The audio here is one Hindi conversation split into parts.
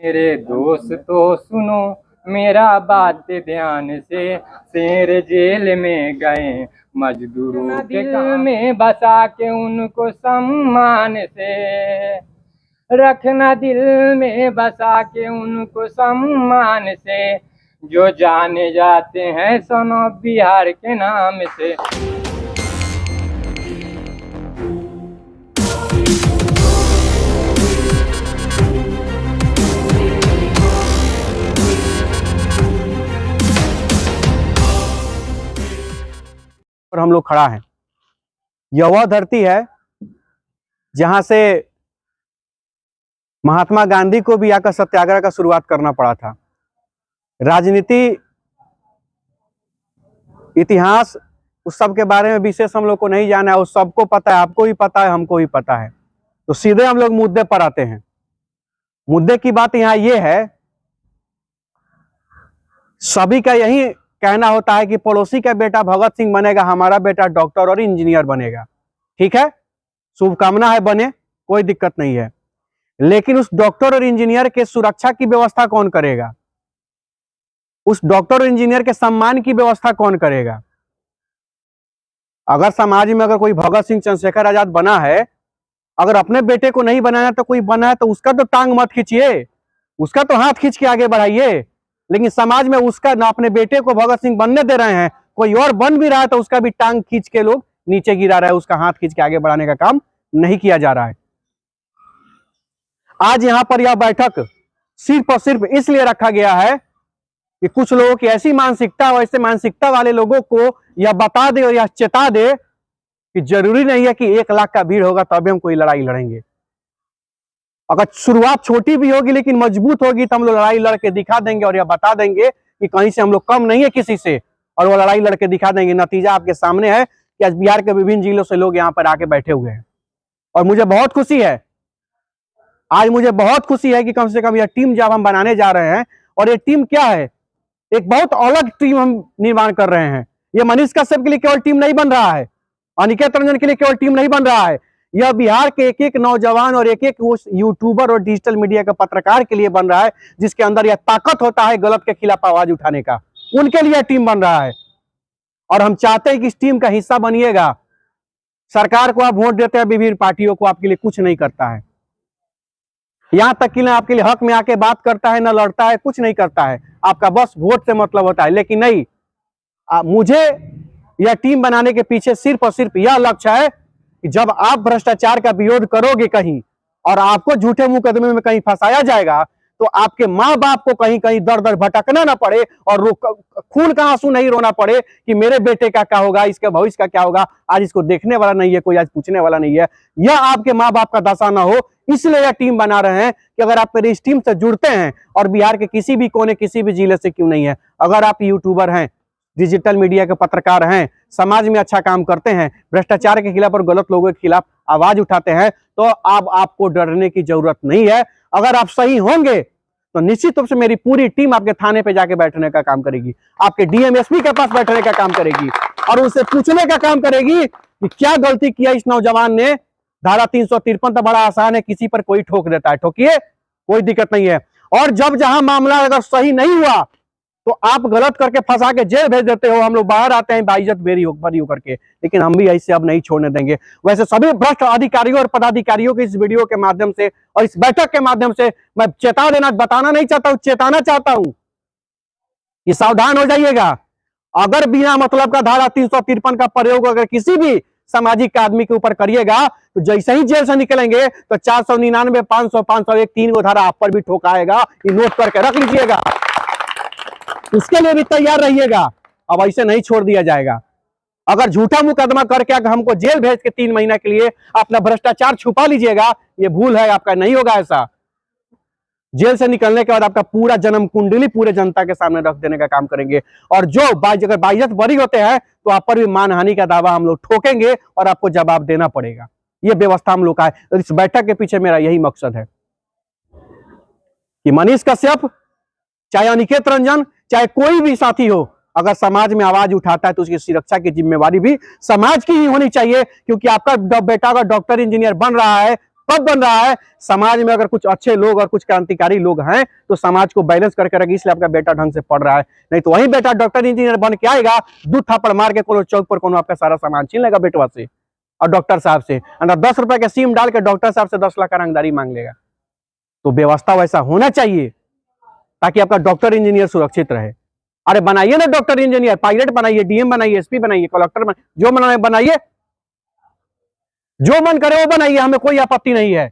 मेरे दोस्तों सुनो मेरा बात ध्यान से, शेर जेल में गए मजदूरों के दिल में बसा के उनको सम्मान से, रखना दिल में बसा के उनको सम्मान से, जो जाने जाते हैं सोनो बिहार के नाम से। और हम लोग खड़ा हैं। यह वह धरती है जहां से महात्मा गांधी को भी आकर सत्याग्रह का शुरुआत करना पड़ा था। राजनीति, इतिहास, उस सब के बारे में विशेष हम लोग को नहीं जाना है। उस सबको पता है, आपको भी पता है, हमको भी पता है। तो सीधे हम लोग मुद्दे पर आते हैं। मुद्दे की बात यहाँ ये है, सभी का यही कहना होता है कि पड़ोसी का बेटा भगत सिंह बनेगा, हमारा बेटा डॉक्टर और इंजीनियर बनेगा। ठीक है, शुभकामना है, बने, कोई दिक्कत नहीं है। लेकिन उस डॉक्टर और इंजीनियर के सुरक्षा की व्यवस्था कौन करेगा? उस डॉक्टर और इंजीनियर के सम्मान की व्यवस्था कौन करेगा? अगर समाज में अगर कोई भगत सिंह, चंद्रशेखर आजाद बना है, अगर अपने बेटे को नहीं बनाया तो कोई बना है तो उसका तो टांग मत खींचिए, उसका तो हाथ खींच के आगे बढ़ाइए। लेकिन समाज में उसका ना अपने बेटे को भगत सिंह बनने दे रहे हैं, कोई और बन भी रहा है तो उसका भी टांग खींच के लोग नीचे गिरा रहा है, उसका हाथ खींच के आगे बढ़ाने का काम नहीं किया जा रहा है। आज यहां पर यह बैठक सिर्फ और सिर्फ इसलिए रखा गया है कि कुछ लोगों की ऐसी मानसिकता और ऐसे मानसिकता वाले लोगों को यह बता दे और यह चेता दे कि जरूरी नहीं है कि 1 लाख का भीड़ होगा तभी हम कोई लड़ाई लड़ेंगे। अगर शुरुआत छोटी भी होगी लेकिन मजबूत होगी तो हम लोग लड़ाई लड़के दिखा देंगे और यह बता देंगे कि कहीं से हम लोग कम नहीं है किसी से, और वो लड़ाई लड़के दिखा देंगे। नतीजा आपके सामने है कि आज बिहार के विभिन्न जिलों से लोग यहाँ पर आके बैठे हुए हैं। और मुझे बहुत खुशी है, आज मुझे बहुत खुशी है कि कम से कम यह टीम जब हम बनाने जा रहे हैं, और ये टीम क्या है, एक बहुत अलग टीम हम निर्माण कर रहे हैं। ये मनीष कश्यप के लिए केवल टीम नहीं बन रहा है, अनिकेत रंजन के लिए केवल टीम नहीं बन रहा है, यह बिहार के एक एक नौजवान और एक एक यूट्यूबर और डिजिटल मीडिया के पत्रकार के लिए बन रहा है, जिसके अंदर यह ताकत होता है गलत के खिलाफ आवाज उठाने का, उनके लिए टीम बन रहा है। और हम चाहते हैं कि इस टीम का हिस्सा बनिएगा। सरकार को आप वोट देते हैं, विभिन्न पार्टियों को, आपके लिए कुछ नहीं करता है, यहां तक कि ना आपके लिए हक में आके बात करता है, ना लड़ता है, कुछ नहीं करता है, आपका बस वोट से मतलब होता है। लेकिन नहीं, मुझे यह टीम बनाने के पीछे सिर्फ और सिर्फ यह लक्ष्य है कि जब आप भ्रष्टाचार का विरोध करोगे कहीं और आपको झूठे मुकदमे में कहीं फंसाया जाएगा तो आपके माँ बाप को कहीं कहीं दर दर भटकना ना पड़े और खून का आंसू नहीं रोना पड़े कि मेरे बेटे का क्या होगा, इसके भविष्य का क्या होगा। आज इसको देखने वाला नहीं है कोई, आज पूछने वाला नहीं है, यह आपके माँ बाप का दशा ना हो, इसलिए यह टीम बना रहे हैं कि अगर आप मेरी इस टीम से जुड़ते हैं, और बिहार के किसी भी कोने किसी भी जिले से क्यों नहीं है, अगर आप यूट्यूबर हैं, डिजिटल मीडिया के पत्रकार हैं, समाज में अच्छा काम करते हैं, भ्रष्टाचार के खिलाफ और गलत लोगों के खिलाफ आवाज उठाते हैं, तो अब आपको डरने की जरूरत नहीं है। अगर आप सही होंगे तो निश्चित रूप से मेरी पूरी टीम आपके थाने पे जाके बैठने का काम करेगी, आपके डीएमएसपी के पास बैठने का काम करेगी और उनसे पूछने का काम करेगी कि क्या गलती किया इस नौजवान ने। धारा 353 तो बड़ा आसान है, किसी पर कोई ठोक देता है, ठोकिए, कोई दिक्कत नहीं है। और जब जहां मामला अगर सही नहीं हुआ तो आप गलत करके फंसा के जेल भेज देते हो, हम लोग बाहर आते हैं बाइज्जत बरी हो करके, लेकिन हम भी ऐसे अब नहीं छोड़ने देंगे। वैसे सभी भ्रष्ट अधिकारियों और पदाधिकारियों के इस वीडियो के माध्यम से और इस बैठक के माध्यम से मैं चेता देना, बताना नहीं चाहता हूं, चेताना चाहता हूं कि सावधान हो जाइएगा। अगर बिना मतलब का धारा 353 का प्रयोग अगर किसी भी सामाजिक आदमी के ऊपर करिएगा तो जैसे ही जेल से निकलेंगे तो 499, 500, 501 3 गो धारा आप पर भी ठोकाएगा, ये नोट करके रख लीजिएगा, उसके लिए भी तैयार रहिएगा। अब ऐसे नहीं छोड़ दिया जाएगा। अगर झूठा मुकदमा करके अगर हमको जेल भेज के 3 महीने के लिए अपना भ्रष्टाचार छुपा लीजिएगा, ये भूल है आपका, नहीं होगा ऐसा। जेल से निकलने के बाद आपका पूरा जन्म कुंडली पूरे जनता के सामने रख देने का काम करेंगे, और जो अगर बाइज्जत बरी होते हैं तो आप पर भी मानहानि का दावा हम लोग ठोकेंगे और आपको जवाब देना पड़ेगा। ये व्यवस्था हम लोग का है। और इस बैठक के पीछे मेरा यही मकसद है कि मनीष कश्यप, चाहे अनिकेत रंजन, चाहे कोई भी साथी हो, अगर समाज में आवाज उठाता है तो उसकी सुरक्षा की जिम्मेवारी भी समाज की ही होनी चाहिए। क्योंकि आपका बेटा अगर डॉक्टर इंजीनियर बन रहा है कब बन रहा है? समाज में अगर कुछ अच्छे लोग और कुछ क्रांतिकारी लोग हैं तो समाज को बैलेंस करके रखेगी, इसलिए आपका बेटा ढंग से पढ़ रहा है। नहीं तो वही बेटा डॉक्टर इंजीनियर बन के आएगा, 2 थप्पड़ मार के कोनो चौक पर कोनो आपका सारा सामान छीन लेगा बेटवा से और डॉक्टर साहब से, अंदर 10 रुपए के सिम डाल के डॉक्टर साहब से 10 लाख का रंगदारी मांग लेगा। तो व्यवस्था वैसा होना चाहिए ताकि आपका डॉक्टर इंजीनियर सुरक्षित रहे। अरे बनाइए ना डॉक्टर इंजीनियर, पायलट बनाइए, डीएम बनाइए, एसपी बनाइए, कलेक्टर बनाइए, जो बनाइए, जो मन करे वो बनाइए, हमें कोई आपत्ति नहीं है।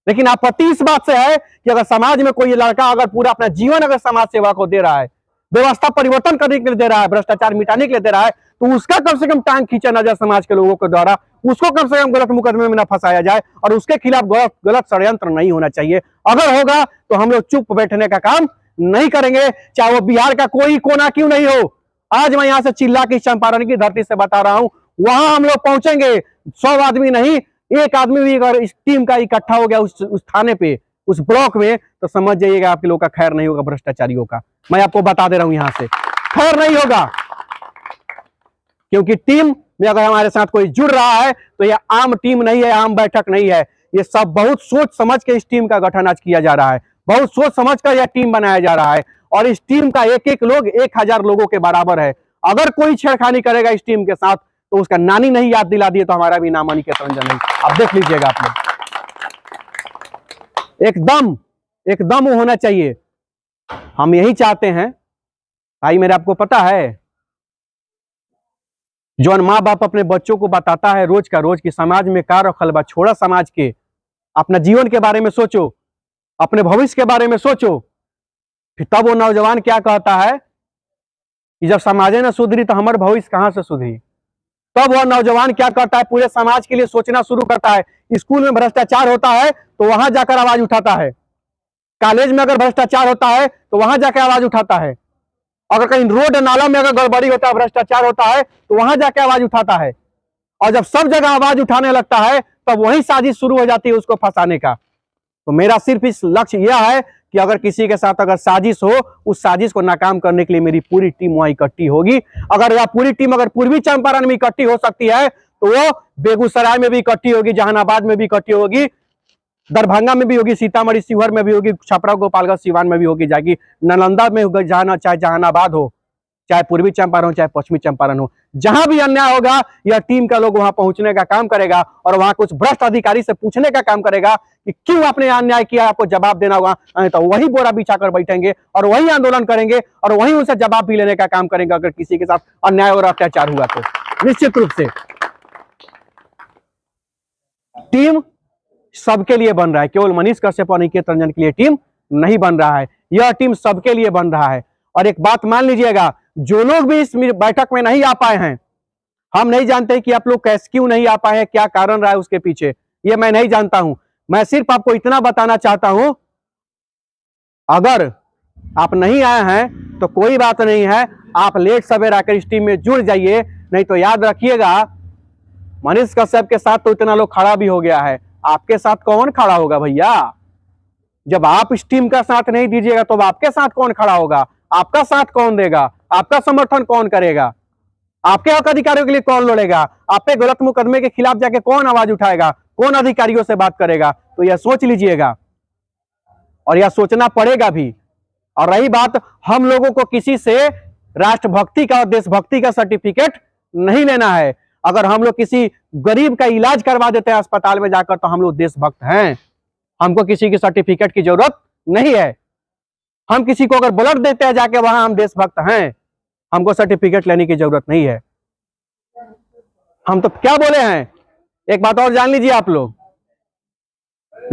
लेकिन आपत्ति इस बात से है कि अगर समाज में कोई लड़का अगर पूरा अपना जीवन अगर समाज सेवा को दे रहा है, व्यवस्था परिवर्तन करने के लिए दे रहा है, भ्रष्टाचार मिटाने के लिए दे रहा है, तो उसका कम से कम टांग खींचा ना जाए समाज के लोगों के द्वारा, उसको कम से कम गलत मुकदमे में ना फंसाया जाए और उसके खिलाफ गलत षड्यंत्र नहीं होना चाहिए। अगर होगा तो हम लोग चुप बैठने का काम नहीं करेंगे, चाहे वो बिहार का कोई कोना क्यों नहीं हो। आज मैं यहां से चिल्ला के चंपारण की धरती से बता रहा हूं, वहां हम लोग पहुंचेंगे। 100 आदमी नहीं, 1 आदमी भी अगर इस टीम का इकट्ठा हो गया उस थाने पे, उस ब्लॉक में, तो समझ जाइएगा आपके लोग का खैर नहीं होगा, भ्रष्टाचारियों का। मैं आपको बता दे रहा हूं, यहां से खैर नहीं होगा। क्योंकि टीम में अगर हमारे साथ कोई जुड़ रहा है तो यह आम टीम नहीं है, आम बैठक नहीं है। ये सब बहुत सोच समझ के इस टीम का गठन आज किया जा रहा है, बहुत सोच समझ कर यह टीम बनाया जा रहा है। और इस टीम का एक एक लोग 1000 लोगों के बराबर है। अगर कोई छेड़खानी करेगा इस टीम के साथ तो उसका नानी नहीं याद दिला दिए तो हमारा भी नाम अनिकेत रंजन नहीं। आप देख लीजिएगा, आप लोग एकदम वो होना चाहिए। हम यही चाहते हैं भाई। मेरे आपको पता है, जो माँ बाप अपने बच्चों को बताता है रोज का रोज कि समाज में का रखल बा, छोड़ा समाज के, अपना जीवन के बारे में सोचो, अपने भविष्य के बारे में सोचो। फिर तब वो नौजवान क्या कहता है कि जब समाजे न सुधरी तो हमारे भविष्य कहां से सुधरी। तब वह नौजवान क्या करता है, पूरे समाज के लिए सोचना शुरू करता है। स्कूल में भ्रष्टाचार होता है तो वहां जाकर आवाज उठाता है, कॉलेज में अगर भ्रष्टाचार होता है तो वहां जाकर आवाज उठाता है, अगर कहीं रोड नाला में अगर गड़बड़ी होता है, भ्रष्टाचार होता है तो वहां जाकर आवाज उठाता है। और जब सब जगह आवाज उठाने लगता है तब वही साजिश शुरू हो जाती है उसको फंसाने का। तो मेरा सिर्फ इस लक्ष्य यह है कि अगर किसी के साथ अगर साजिश हो, उस साजिश को नाकाम करने के लिए मेरी पूरी टीम वहां इकट्ठी होगी। अगर यह पूरी टीम अगर पूर्वी चंपारण में इकट्ठी हो सकती है तो वो बेगूसराय में भी इकट्ठी होगी, जहानाबाद में भी इकट्ठी होगी, दरभंगा में भी होगी, सीतामढ़ी शिवहर में भी होगी, छपरा गोपालगंज सिवान में भी होगी जाएगी, नालंदा में होगी, चाहे जहानाबाद हो, चाहे पूर्वी चंपारण हो, चाहे पश्चिमी चंपारण हो, जहां भी अन्याय होगा यह टीम का लोग वहां पहुंचने का काम करेगा और वहां कुछ भ्रष्ट अधिकारी से पूछने का काम करेगा कि क्यों आपने अन्याय किया, आपको जवाब देना होगा। तो वही बोरा बिछाकर बैठेंगे और वही आंदोलन करेंगे और वही उनसे जवाब भी लेने का काम करेंगे अगर किसी के साथ अन्याय और अत्याचार हुआ तो। निश्चित रूप से टीम सबके लिए बन रहा है, केवल मनीष कश्यप और अनिकेत रंजन के लिए टीम नहीं बन रहा है, यह टीम सबके लिए बन रहा है। और एक बात मान लीजिएगा, जो लोग भी इस बैठक में नहीं आ पाए हैं, हम नहीं जानते कि आप लोग कैसे क्यों नहीं आ पाए हैं, क्या कारण रहा है उसके पीछे, ये मैं नहीं जानता हूं। मैं सिर्फ आपको इतना बताना चाहता हूं, अगर आप नहीं आए हैं तो कोई बात नहीं है, आप लेट सवेर आकर इस टीम में जुड़ जाइए। नहीं तो याद रखिएगा, मनीष कश्यप के साथ तो इतना लोग खड़ा भी हो गया है, आपके साथ कौन खड़ा होगा भैया? जब आप इस टीम का साथ नहीं दीजिएगा तो आपके साथ कौन खड़ा होगा? आपका साथ कौन देगा? आपका समर्थन कौन करेगा? आपके हक अधिकारियों के लिए कौन लड़ेगा? आप पे गलत मुकदमे के खिलाफ जाके कौन आवाज उठाएगा? कौन अधिकारियों से बात करेगा? तो यह सोच लीजिएगा और यह सोचना पड़ेगा भी। और रही बात, हम लोगों को किसी से राष्ट्रभक्ति का और देशभक्ति का सर्टिफिकेट नहीं लेना है। अगर हम लोग किसी गरीब का इलाज करवा देते हैं अस्पताल में जाकर तो हम लोग देशभक्त हैं, हमको किसी की सर्टिफिकेट की जरूरत नहीं है। हम किसी को अगर ब्लड देते हैं जाके वहां हम देशभक्त हैं, हमको सर्टिफिकेट लेने की जरूरत नहीं है। हम तो क्या बोले हैं, एक बात और जान लीजिए आप लोग,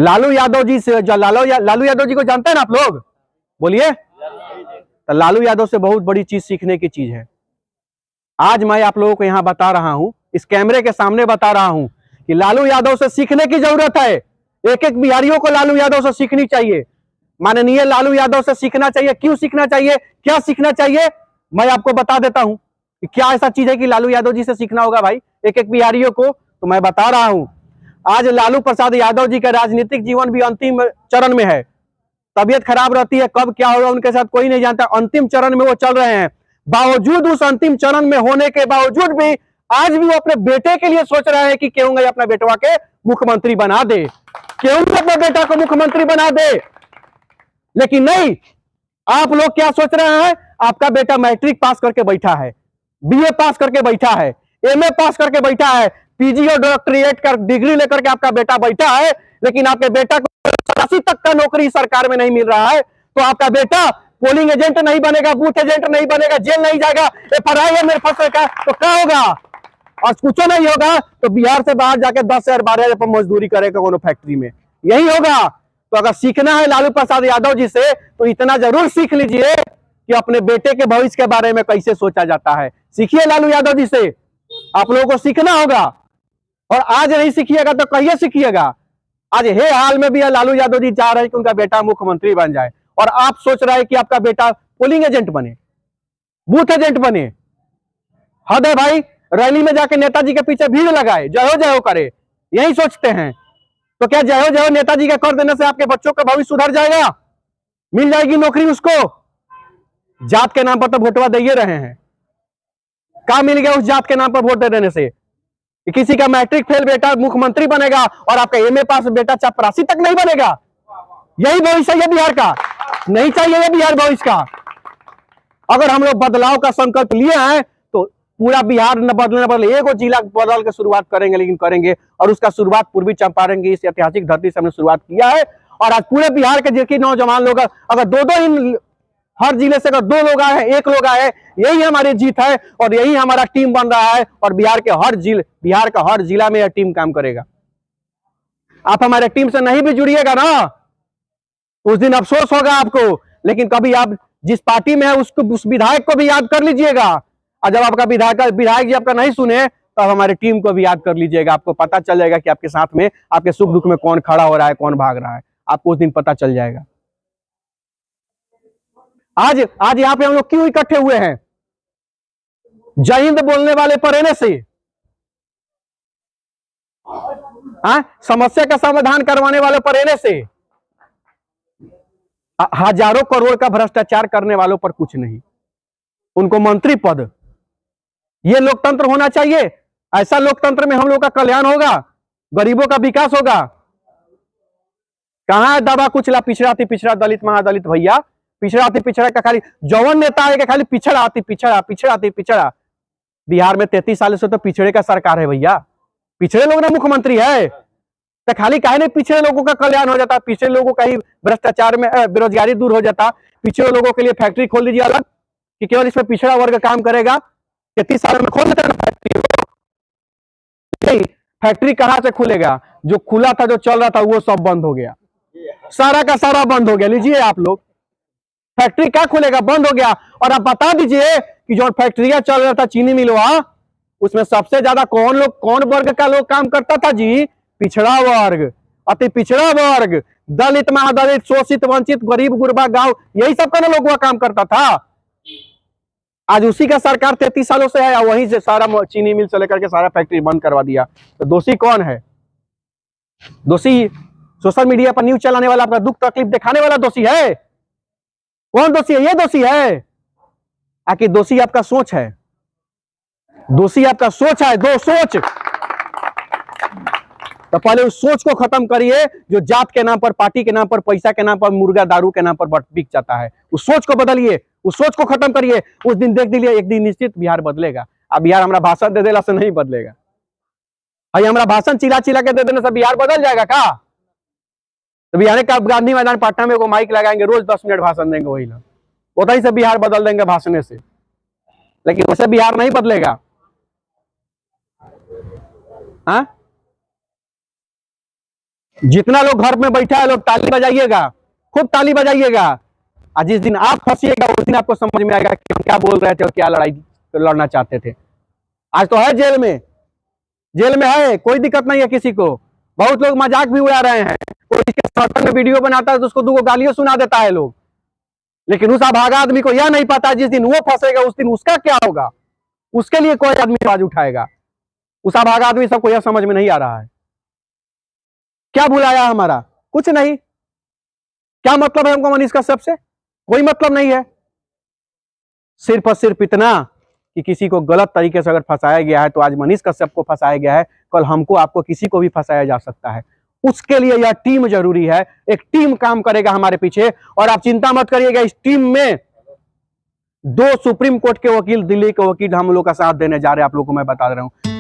लालू यादव जी से, लालू यादव जी को जानते हैं ना आप लोग? बोलिए। तो लालू यादव से बहुत बड़ी चीज सीखने की चीज है। आज मैं आप लोगों को यहां बता रहा हूं, इस कैमरे के सामने बता रहा हूं कि लालू यादव से सीखने की जरूरत है। एक एक बिहारियों को लालू यादव से सीखनी चाहिए, माननीय लालू यादव से सीखना चाहिए। क्यों सीखना चाहिए, क्या सीखना चाहिए, मैं आपको बता देता हूं कि क्या ऐसा चीज है कि लालू यादव जी से सीखना होगा भाई एक एक बिहारियों को। तो मैं बता रहा हूं, आज लालू प्रसाद यादव जी का राजनीतिक जीवन भी अंतिम चरण में है। तबीयत खराब रहती है, कब क्या होगा उनके साथ कोई नहीं जानता, अंतिम चरण में वो चल रहे हैं। बावजूद उस अंतिम चरण में होने के बावजूद भी आज भी वो अपने बेटे के लिए सोच रहे हैं कि क्यों गए अपना बेटवा के मुख्यमंत्री बना दे, क्यों भी अपने बेटा को मुख्यमंत्री बना दे। लेकिन नहीं, आप लोग क्या सोच रहे हैं, आपका बेटा मैट्रिक पास करके बैठा है, बीए पास करके बैठा है, एमए पास करके बैठा है, पीजी और डॉक्टरेट का डिग्री लेकर के आपका बेटा बैठा है, लेकिन आपके बेटा को 80 तक का नौकरी सरकार में नहीं मिल रहा है, तो आपका बेटा पोलिंग एजेंट नहीं बनेगा, बूथ एजेंट नहीं बनेगा, जेल नहीं जाएगा, FRI में फंसेगा तो क्या होगा, और कुछ नहीं होगा तो बिहार से बाहर जाके 10,000 12,000 पर मजदूरी करेगा कोनो फैक्ट्री में, यही होगा। तो अगर सीखना है लालू प्रसाद यादव जी से तो इतना जरूर सीख लीजिए कि अपने बेटे के भविष्य के बारे में कैसे सोचा जाता है। सीखिए लालू यादव जी से, आप लोगों को सीखना होगा, और आज नहीं सीखिएगा तो कहिए सीखिएगा। आज हे हाल में भी लालू यादव जी चाह रहे हैं कि उनका बेटा मुख्यमंत्री बन जाए, और आप सोच रहे हैं कि आपका बेटा पोलिंग एजेंट बने, बूथ एजेंट बने। हद है भाई, रैली में जाके नेताजी के पीछे भीड़ लगाए, जय हो करे, यही सोचते हैं। तो क्या जय हो नेताजी का कर देने से आपके बच्चों का भविष्य सुधर जाएगा, मिल जाएगी नौकरी उसको? जात के नाम पर तो वोटवा दे रहे हैं, क्या मिल गया उस जात के नाम पर वोट दे देने से? किसी का मैट्रिक फेल बेटा मुख्यमंत्री बनेगा और आपका एमए पास बेटा चपरासी तक नहीं बनेगा। यही भविष्य है बिहार का, नहीं चाहिए ये बिहार भविष्य का। अगर हम लोग बदलाव का संकल्प लिए हैं तो पूरा बिहार न बदले एक जिला बदल के शुरुआत करेंगे, लेकिन करेंगे, और उसका शुरुआत पूर्वी चंपारण की इस ऐतिहासिक धरती से हमने शुरुआत किया है। और आज पूरे बिहार के जितने नौजवान लोग, अगर दो हर जिले से अगर 2 लोग आए हैं, 1 लोग आए, यही हमारी जीत है, और यही हमारा टीम बन रहा है, और बिहार का हर जिला में यह टीम काम करेगा। आप हमारे टीम से नहीं भी जुड़िएगा ना, उस दिन अफसोस होगा आपको, लेकिन कभी आप जिस पार्टी में है उस विधायक को भी याद कर लीजिएगा, और जब आपका विधायक जी आपका नहीं सुने तो आप हमारे टीम को भी याद कर लीजिएगा। आपको पता चल जाएगा कि आपके साथ में, आपके सुख दुख में कौन खड़ा हो रहा है, कौन भाग रहा है, आपको उस दिन पता चल जाएगा। आज यहाँ पे हम लोग क्यों इकट्ठे हुए हैं? जय हिंद बोलने वाले परेने से, समस्या का समाधान करवाने वाले परेने से, हजारों करोड़ का भ्रष्टाचार करने वालों पर कुछ नहीं, उनको मंत्री पद, ये लोकतंत्र होना चाहिए। ऐसा लोकतंत्र में हम लोग का कल्याण होगा, गरीबों का विकास होगा। कहां है दबा कुचला पिछड़ा अति पिछड़ा दलित महादलित भैया? पिछड़ा अति पिछड़ा का खाली जौवन नेता है कि खाली पिछड़ा अति पिछड़ा, पिछड़ा अति पिछड़ा। बिहार में 33 साल से तो पिछड़े का सरकार है भैया, पिछड़े लोग ना मुख्यमंत्री है, तो खाली काहे नहीं पिछड़े लोगों का कल्याण हो जाता, पिछड़े लोगों का ही भ्रष्टाचार में बेरोजगारी दूर हो जाता। पिछड़े लोगों के लिए फैक्ट्री खोल दीजिए अलग, कि केवल इसमें पिछड़ा वर्ग काम करेगा। 33 साल में खोल देते हैं फैक्ट्री, नहीं फैक्ट्री कहां से खुलेगा? जो खुला था, जो चल रहा था, वो सब बंद हो गया, सारा का सारा बंद हो गया। लीजिए आप लोग, फैक्ट्री क्या खुलेगा? बंद हो गया। और आप बता दीजिए कि जो फैक्ट्रियां चल रहा था चीनी मिलवा, उसमें सबसे ज्यादा कौन वर्ग का लोग काम करता था जी? पिछड़ा वर्ग, अति पिछड़ा वर्ग, दलित महादलित, शोषित वंचित, गरीब गुरबा गांव, यही सब का लोग काम करता था। आज उसी का सरकार 33 सालों से है, वहीं से सारा चीनी मिल से लेकर के सारा फैक्ट्री बंद करवा दिया। तो दोषी कौन है? दोषी सोशल मीडिया पर न्यूज चलाने वाला, आपका दुख तकलीफ दिखाने वाला दोषी है। कौन दोषी है? ये दोषी है। आखिर दोषी आपका सोच है, दोषी आपका सोच है, दो सोच। तो पहले उस सोच को खत्म करिए जो जात के नाम पर, पार्टी के नाम पर, पैसा के नाम पर, मुर्गा दारू के नाम पर बिक जाता है। उस सोच को बदलिए, उस सोच को खत्म करिए। उस दिन देख लीजिए, एक दिन निश्चित बिहार बदलेगा। अब बिहार हमारा भाषण दे देला से नहीं बदलेगा। हमारा भाषण चिल्ला चिल्ला के दे देने से बिहार बदल जाएगा का? तो बिहार का गांधी मैदान पटना में वो माइक लगाएंगे, रोज 10 मिनट भाषण देंगे, वही लोग उतना से बिहार बदल देंगे भाषण से, लेकिन वैसे बिहार नहीं बदलेगा। हाँ, जितना लोग घर में बैठा है लोग ताली बजाइएगा, खूब ताली बजाइएगा। आज जिस दिन आप फंसिएगा उस दिन आपको समझ में आएगा कि हम क्या बोल रहे थे और क्या लड़ाई लड़ना चाहते थे। आज तो है जेल में है, कोई दिक्कत नहीं है किसी को। बहुत लोग मजाक भी उड़ा रहे हैं, कोई इसके समर्थन में वीडियो बनाता है तो उसको 2 गालियां सुना देता है लोग, लेकिन उस अभागा आदमी को यह नहीं पता जिस दिन वो फंसेगा उस दिन उसका क्या होगा, उसके लिए कोई आदमी आवाज उठाएगा। उस अभागा आदमी सबको यह समझ में नहीं आ रहा है। क्या बुलाया हमारा? कुछ नहीं। क्या मतलब है हमको मनीष कश्यप से? कोई मतलब नहीं है। सिर्फ और सिर्फ इतना कि किसी को गलत तरीके से अगर फंसाया गया है तो आज मनीष कश्यप को फंसाया गया है, कल हमको आपको किसी को भी फंसाया जा सकता है। उसके लिए यह टीम जरूरी है, एक टीम काम करेगा हमारे पीछे। और आप चिंता मत करिएगा, इस टीम में 2 सुप्रीम कोर्ट के वकील, दिल्ली के वकील हम लोग का साथ देने जा रहे हैं, आप लोगों को मैं बता रहा हूं।